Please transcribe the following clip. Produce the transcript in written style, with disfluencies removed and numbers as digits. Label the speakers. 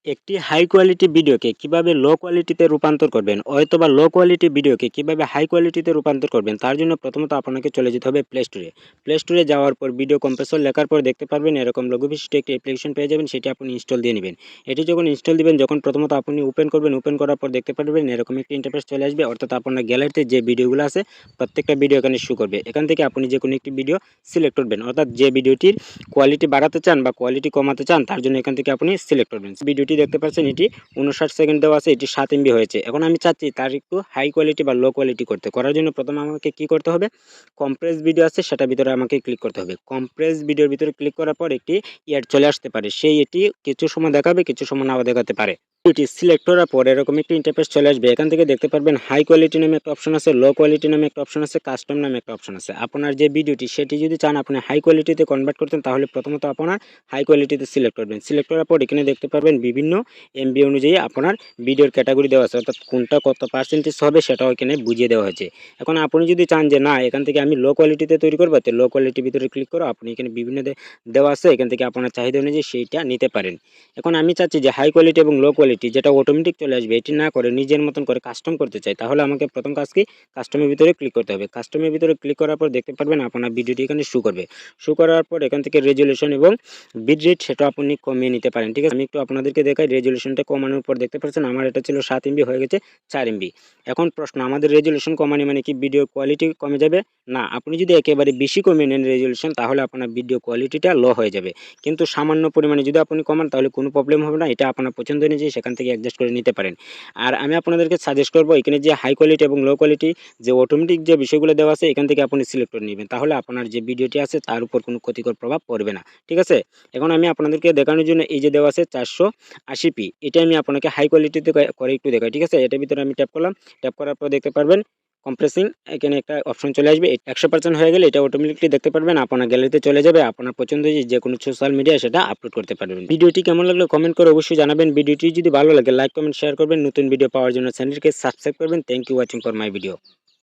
Speaker 1: একটি high quality ভিডিওকে কিভাবে লো কোয়ালিটিতে রূপান্তর করবেন অথবা লো কোয়ালিটি ভিডিওকে কিভাবে হাই কোয়ালিটিতে রূপান্তর করবেন তার জন্য প্রথমত আপনাকে চলে যেতে হবে প্লে স্টোরে যাওয়ার পর ভিডিও কম্প্রেসর লেখার পর দেখতে পারবেন এরকম লঘু বিশিষ্ট একটি অ্যাপ্লিকেশন পেয়ে যাবেন, সেটি আপনি ইনস্টল দিয়ে নেবেন। এটি যখন ইনস্টল দিবেন, যখন প্রথমত আপনি ওপেন করবেন, ওপেন করার পর দেখতে পারবেন এরকম একটি ইন্টারফেস চলে আসবে, অর্থাৎ আপনার গ্যালারিতে যে ভিডিওগুলো আছে প্রত্যেকটা ভিডিও এখানে শো করবে। এখান থেকে আপনি যে কোনো একটি ভিডিও সিলেক্ট করবেন, অর্থাৎ যে ভিডিওটির কোয়ালিটি বাড়াতে চান বা কোয়ালিটি কমাতে চান তার জন্য এখান থেকে আপনি সিলেক্ট করবেন। ভিডিওটি দেখতে পাচ্ছেন এটি 59 সেকেন্ড দেওয়া আছে, এটি 7 MB হয়েছে। এখন আমি চাচ্ছি তার একটু হাই কোয়ালিটি বা লো কোয়ালিটি করতে। করার জন্য প্রথমে আমাকে কি করতে হবে, কম্প্রেস ভিডিও আছে সেটার ভিতরে আমাকে ক্লিক করতে হবে। কম্প্রেস ভিডিওর ভিতরে ক্লিক করার পর একটি অ্যাড চলে আসতে পারে, সেই এটি কিছু সময় দেখাবে, কিছু সময় নাও দেখাতে পারে। এটি সিলেক্ট করার পর এরকম একটি ইন্টারফেস চলে আসবে। এখান থেকে দেখতে পারবেন হাই কোয়ালিটি নামে একটা অপশন আছে, লো কোয়ালিটি নামে একটা অপশন আছে, কাস্টম নামে একটা অপশন আছে। আপনার যে ভিডিওটি সেটি যদি চান আপনি হাই কোয়ালিটিতে কনভার্ট করতেন তাহলে প্রথমত আপনার হাই কোয়ালিটিতে সিলেক্ট করবেন। সিলেক্ট করার পর এখানে দেখতে পারবেন বিভিন্ন এমবি অনুযায়ী আপনার ভিডিওর ক্যাটাগরি দেওয়া আছে, অর্থাৎ কোনটা কত পার্সেন্টেজ হবে সেটাও এখানে বুঝিয়ে দেওয়া হয়েছে। এখন আপনি যদি চান যে না এখান থেকে আমি লো কোয়ালিটিতে তৈরি করবো, তো লো কোয়ালিটির ভিতরে ক্লিক করো, আপনি এখানে বিভিন্ন দেওয়া আছে, এখান থেকে আপনার চাহিদা অনুযায়ী সেইটা নিতে পারেন। এখন আমি চাচ্ছি যে হাই কোয়ালিটি এবং লো কোয়ালিটি যেটা অটোমেটিক চলে আসবে এটি না করে নিজের মতন করে কাস্টম করতে চাই, তাহলে আমাকে প্রথম কাজ কি কাস্টমের ভিতরে ক্লিক করতে হবে। কাস্টমের ভিতরে ক্লিক করার পর দেখতে পারবেন আপনার ভিডিওটি এখানে শো করবে। শো করার পর এখান থেকে রেজুলেশন এবং বিট রেট সেটা আপনি কমিয়ে নিতে পারেন, ঠিক আছে। আমি একটু আপনাদেরকে দেখাই। রেজুলেশনটা কমানোর পর দেখতে পাচ্ছেন আমার এটা ছিল 7 MB হয়ে গেছে 4 MB। এখন প্রশ্ন, আমাদের রেজুলেশন কমানো মানে কি ভিডিও কোয়ালিটি কমে যাবে? না, আপনি যদি একেবারে বেশি কমিয়ে নেন রেজুলেশন তাহলে আপনার ভিডিও কোয়ালিটিটা লো হয়ে যাবে, কিন্তু সামান্য পরিমাণে যদি আপনি কমান তাহলে কোনো প্রবলেম হবে না। এটা আপনার পছন্দ অনুযায়ী সেখান থেকে অ্যাডজাস্ট করে নিতে পারেন। আর আমি আপনাদেরকে সাজেস্ট করবো এখানে যে হাই কোয়ালিটি এবং লো কোয়ালিটি যে অটোমেটিক যে বিষয়গুলো দেওয়া আছে এখান থেকে আপনি সিলেক্ট করে নেবেন, তাহলে আপনার যে ভিডিওটি আছে তার উপর কোনো ক্ষতিকর প্রভাব পড়বে না, ঠিক আছে। এখন আমি আপনাদেরকে দেখানোর জন্য এই যে দেওয়া আছে 480p, এটা আমি আপনাকে হাই কোয়ালিটিতে করে একটু দেখাই, ঠিক আছে। এটার ভিতরে আমি ট্যাপ করলাম, ট্যাপ করার পর দেখতে পারবেন কম্প্রেসিং এখানে একটা অপশন চলে আসবে। 100% হয়ে গেলে এটা অটোমেটিকলি দেখতে পারবেন আপনার গ্যালারিতে চলে যাবে, আপনার পছন্দ যে কোনো সোশ্যাল মিডিয়ায় সেটা আপলোড করতে পারবেন। ভিডিওটি কেমন লাগলো কমেন্ট করে অবশ্যই জানাবেন। ভিডিওটি যদি ভালো লাগে লাইক কমেন্ট শেয়ার করবেন। নতুন ভিডিও পাওয়ার জন্য চ্যানেলকে সাবস্ক্রাইব করবেন। Thank you watching for my video.